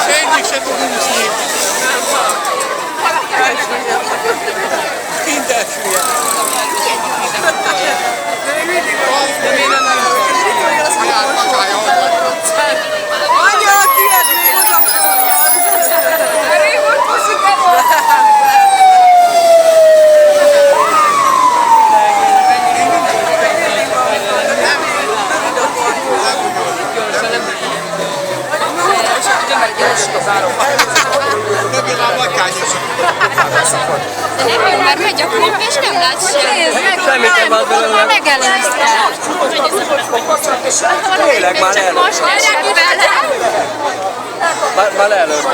Senki se tud úszni. Minden hülye. De miért nem Anya, tiéd még oda forjad. Elég volt puszikat. De nem jó, mert megy a klip és nem látsz semmit. Semmit nem ad belőle. Megelőzte. Tényleg már előtt. Most esett vele. Már előtt.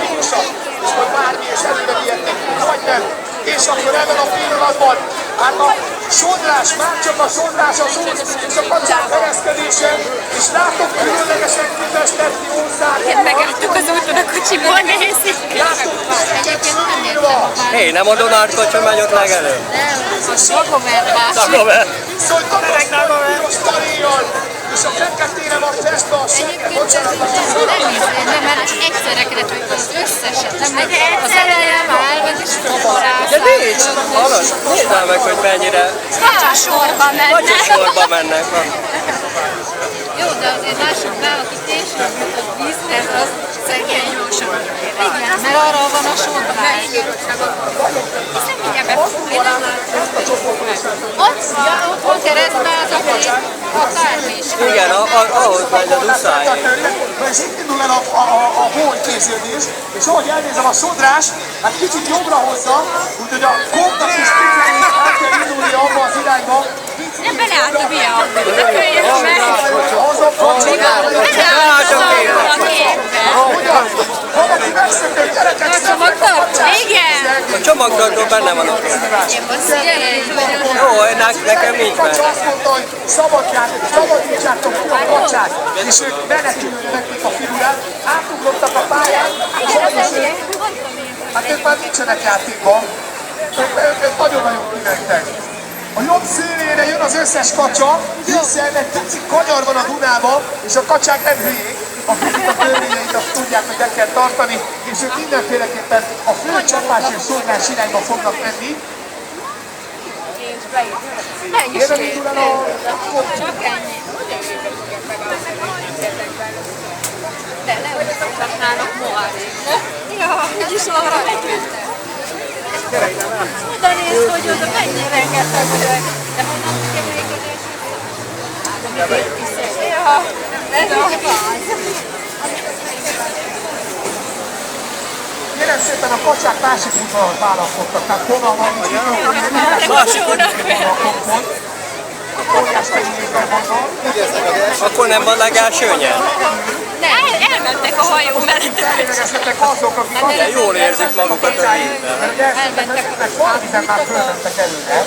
És hogy bármi és előre vihetnek, vagy nem. És akkor ebben a pillanatban, hát a sodrás, már csak a sodrás az út, és a kacsák ereszkedése, és látok különlegesen kifestetni országot. Megálltuk az úton a kocsiból, nézik. Hé, nem a Donald kocsa megy ott legelőtt? Nem, a Sagoverbe. Sagover. Viszont a piros taléjjal, és a feketére van festve a senge, bocsánat, Nem, mert egyszerre kellett, hogy az összeset. Nem, az elején elvett, és forrás. De nincs! Hallod? Nézd el meg, hogy mennyire... Vagy a sorba mennek. Vagy a sorba mennek. Jó, de azért lássuk be, aki tényleg a vízhez, az szegény jósan. Igen, mert arra van a sodrás. Hiszen mindjárt befogja. Ott van keresztbe az a kármés. Igen, ahhoz megy az uszályig. és itt indul el a hólykéződés, és ahogy elnézem a sodrás, hát kicsit jobbra hozza, úgyhogy a kompnak is picit el kell indulni abba az irányba. Nem beleállt a bia. Köljön meg. Valaki megszökött, gyerekek! A csomagtartó? Igen. A csomagtartó benne van ott. Jó, nekem nincs Kacsa benne. azt mondta, hogy szabadítsátok ki a kacsát, és ők menekülnek, mint a figurát, átugrottak a pályán, hát ők már nincsenek játékban, ők nagyon-nagyon kimentek. A jobb szélére jön az összes kacsa, hiszen egy pici kanyar van a Dunába, és a kacsák nem hülyék, a törvényeit azt tudják, hogy be kell tartani, és ők mindenféleképpen a fő csapás és sodrás irányba fognak menni. Érem indul el a... Csak ennyi. De leültettek náluk mohárig. Ja, úgyis arra legyőztek. Oda nézd, hogy oda mennyi rengeteg öreg. De honnan keverékedés? Ja, ez a váz. Kérem szépen, a kacsák másik útvonalat választottak, tehát honnan van Másik Akkor nem van legelsőnye? Nem, elmentek a hajó mellett. De jól érzik magukat a vízben. Elmentek. Valamizen már fölmentek előre.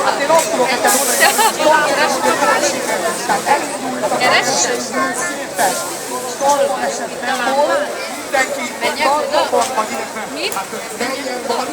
Hát én azt tudom neked mondani, hogy elindultak szépen, storma esetben, mindenki tartottan, illetve menjen van,